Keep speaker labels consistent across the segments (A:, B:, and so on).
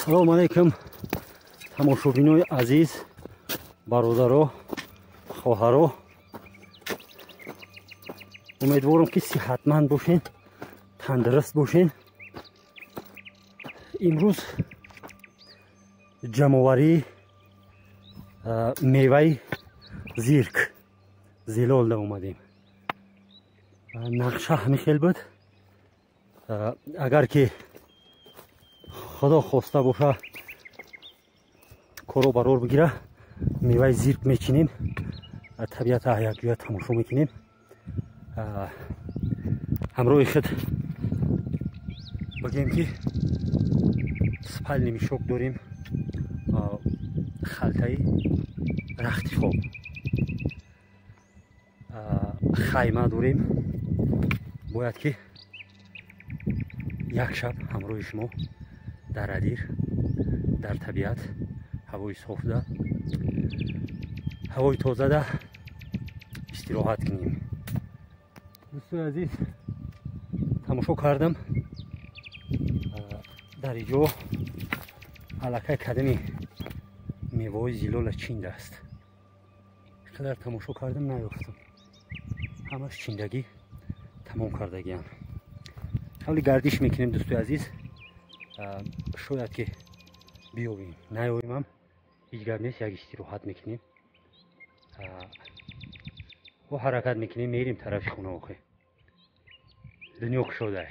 A: салому алайкум тамошобинои азиз, бародаро, хоҳаро. умедворам ки сиҳатманд бошен, тандуруст бошен. имрӯз ҷамъоварии меваи зирк зилолда омадем. нақша ҳамин хел буд. агар ки худо хоста боша коро барор бигира, меваи зирк мечинем, табиата якҷоя тамошо мекунем. ҳамроҳи худ бигем ки спальни мишок дорем, халтаи рахти хоб, хайма дорем. бояд ки як шаб ҳамроҳи шумо дар адир, дар табиат, ҳавои софда, ҳавои тозада истироҳат кунем. дӯстои азиз, тамошо кардам, дар иҷо аллакай кадами меваҳои зилола чинда аст. қадар тамошо кардам, наёфтам. ҳамаш чиндагӣ тамом кардагиам. ҳавли гардиш мекунем дӯстои азиз. шояд ки биёбем, наёбемам, ҳеҷ гап нест, як истироҳат мекунем. ва ҳаракат мекунем, мерим тарафи хона. охе дунё кушодай.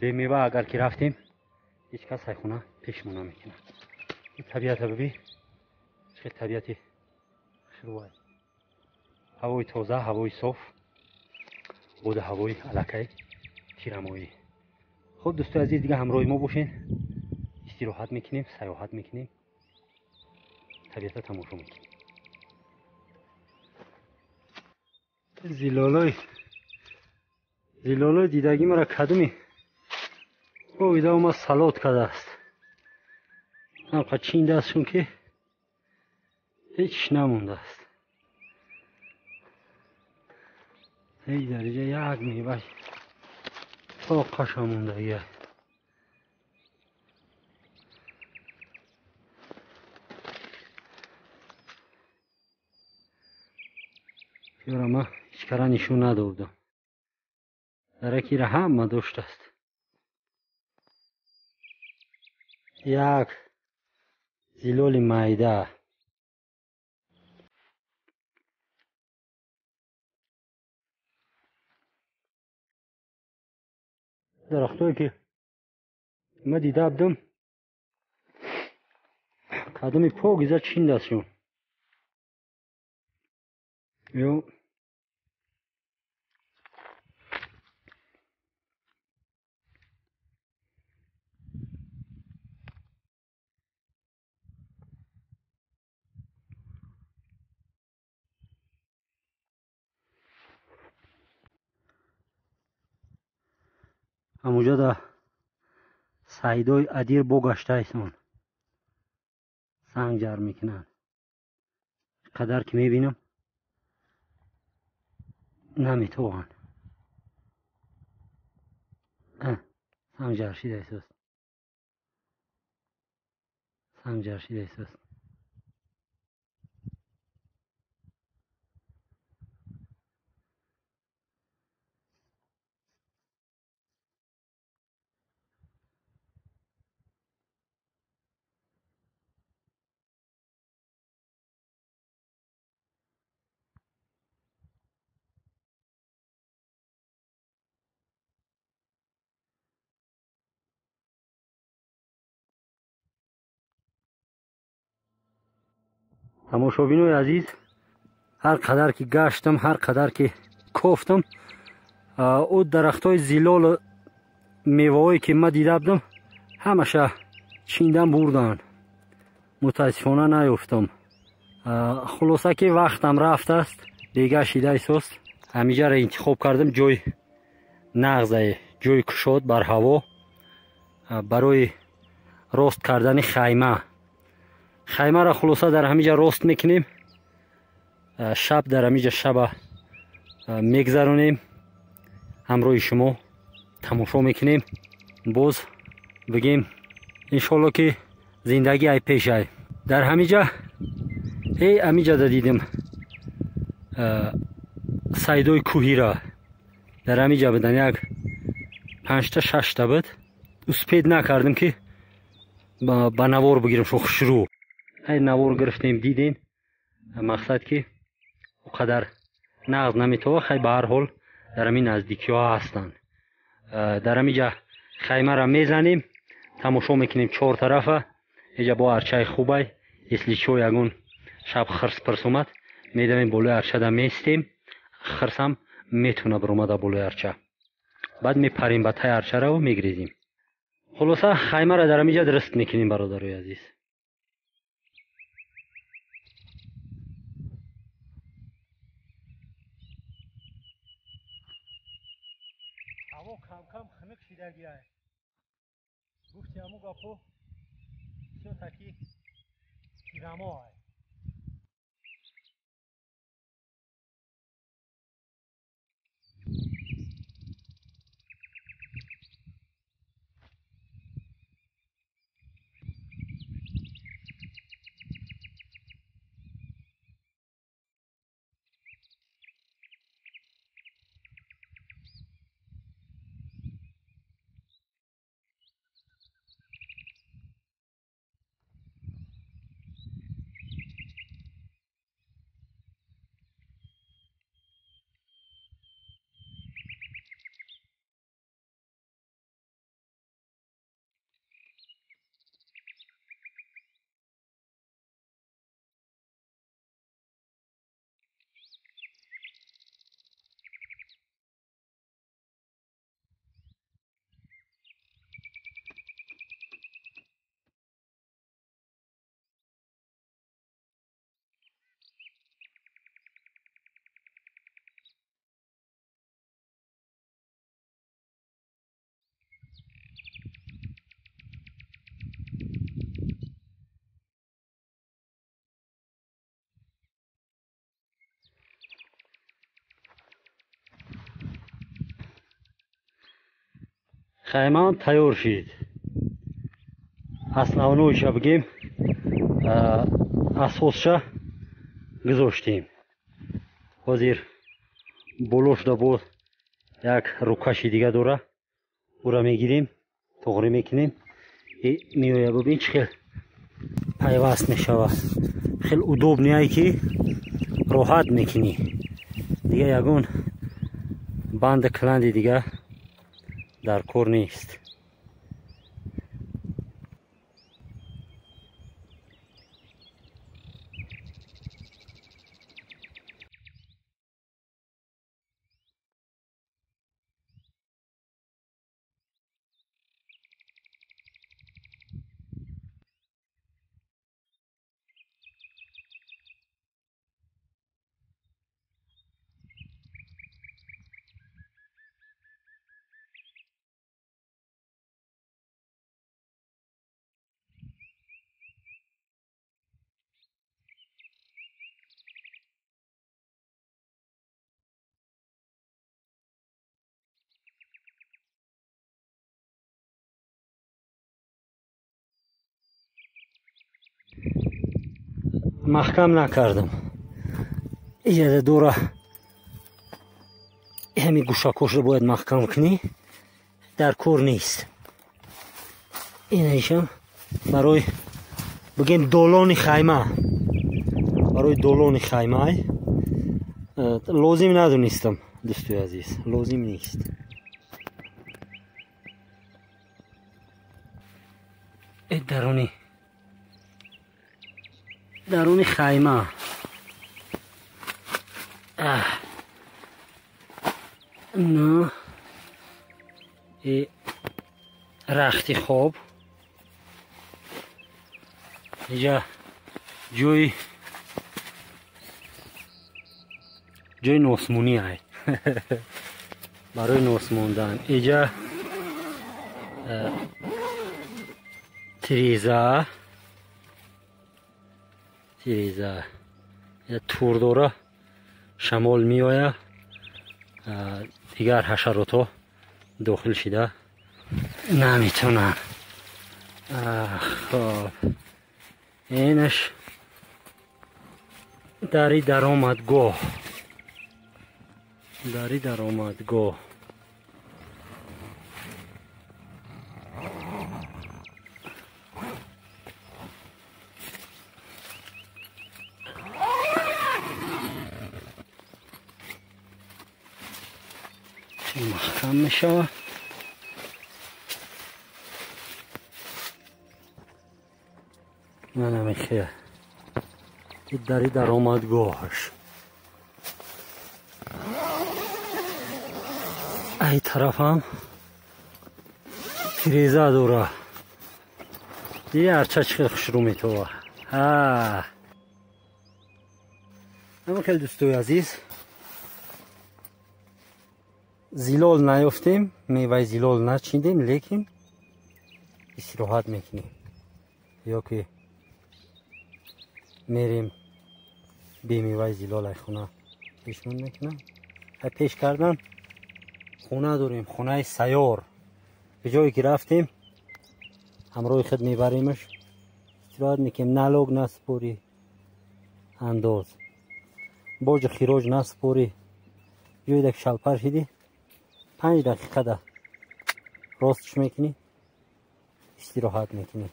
A: бемева агар ки рафтем, ҳеҷ кас ҳайхона пешмо намекунад. табиата бибин, чӣ табиати хушрӯбай. ҳавои тоза, ҳавои соф, бода ҳавои аллакай тирамоӣ. хуб дӯстои азиз, дига ҳамроҳи мо бошен. истироҳат мекунем, саёҳат мекунем, табиата тамошо мекунем. зилолои дидагӣ мара кадуми оида омад салот кардааст. анқадр чиндааст, чун ки ҳеҷ намондааст. ҳеҷ дариҷа як мева тоқаша мондагӣ. ёра ман ҳеҷ кара нишон надодам. даракира ҳама доштааст. як зилоли майда. дарахтое ки ман дида будам, кадами покиза чиндаст шон. ё ҳамуҷа да саидои адир бо гаштаесон санг ҷарм мекунанд. қадар ки мебинам наметавонанд. санг ҷаршидаест. санг ҷаршидаест. тамошобинои азиз, ҳар қадар ки гаштам, ҳар қадар ки кофтам, ӯ дарахтҳои зилолу меваҳое ки ман дида будам, ҳамаша чиндан бурданд. мутаассифона наёфтам. хулоса ки вақтам рафтааст, бегашида эҳсос. ҳамиҷаро интихоб кардам, ҷои нағзае, ҷои кушод бар ҳаво, барои рост кардани хайма. хаймаро хулоса дар ҳамиҷа рост мекунем. шаб дар ҳамиҷа шаба мегзаронем. ҳамроҳи шумо тамошо мекунем. боз бигем انشالله که زندگی ای پیش ای. در همینجا همینجا دیدم سایدوی کوهی را. در همینجا بدن یک 5 تا 6 تا بود. اسپید نکردم که با نوار بگیرم شروع. های نوار گرفتیم دیدین. مقصد که اونقدر نغز نمیتوه. خیلی به هر حال در همین نزدیکی ها هستن. در همینجا خیمه را میزنیم، تماشا میکنیم 4 طرفه. اینجا با ارچه خوبه، اسلی چو یگون شب خرس پرس اومد میدویم بالای ارچه دا میستیم. خرس هم میتونه برومده بالای ارچه. بعد میپریم به تای ارچه را و میگریزیم. خلاصه خیمه را در همینجا درست میکنیم برادرای عزیز. هوا کم کم خنک شدگی است. گفتی همو گپو سو تکی گرما است. خیمه تیار شد. اسنانویش بگیم اساسش گذاشتیم. حاضر بلوش دا بود یک روکشی دیگه داره. او را میگیریم تغری میکنیم. میوه ببین چه پیوست میشود. خیلی ادوب نیایی که راحت میکنی دیگه. یگون بند کلندی دیگه در کار نیست. محکم نکردم. اینجا دوره همین گوشاکش رو باید محکم کنی. در کار نیست. این ایشم برای بگیم دولان خیمه. برای دولان خیمه لازم ندونستم دوستوی عزیز. لازم نیست. این درونی خیمه. نه رختی خواب. اینجا جوی نوسمونی های برای نوس موندن. اینجا تریزه یا تور داره. شمال می آید دیگر حشرات ها داخل شده نمیتونن خب اینش دری درآمدگاه. دری درآمدگاه. محکم میشه. نه نمیخواه. این دری درآمدگاهش. ای طرف هم تریزه دوره. دیگه هرچه چقدر خوش رو میتوه. اما خیلی دوستوی عزیز، زیلال نیافتیم، میوه زیلال نچیندیم، لیکن استراحت میکنیم یا که میریم بی میوه زیلال خونه پیشمون میکنم. پیش کردن خونه داریم، خونه سیار. به جایی که رفتیم همراه خود میبریمش، استراحت میکنیم. نلوگ نسپوری انداز، باج خیراج نسپوری. جایی دک شلپر شدی 5 دقیقه ده راستش میکنی، استراحت میکنی.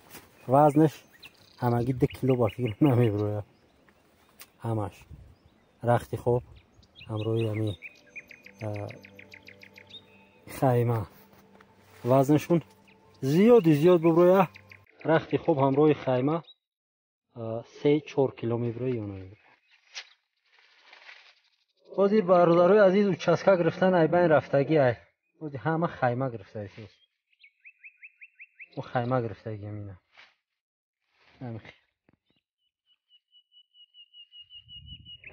A: وزنش همگی 2 کیلو با فکر نمیبروه. همش رختی خوب همراه همی خیمه. وزنشون زیاد ببروه. رختی خوب همراه خیمه 3-4 کیلو میبروه یا نمیبروه. بازی برادرای عزیز و چسکه گرفتن ای بین رفتگی ای بازی همه خیمه گرفته ایسوز. او خیمه گرفتگی همینه. نمیخی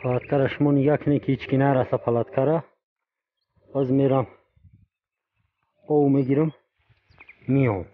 A: پلاتکرش من یک نیکی هیچکی نرسه پلاتکره. باز میرم او میگیرم میام.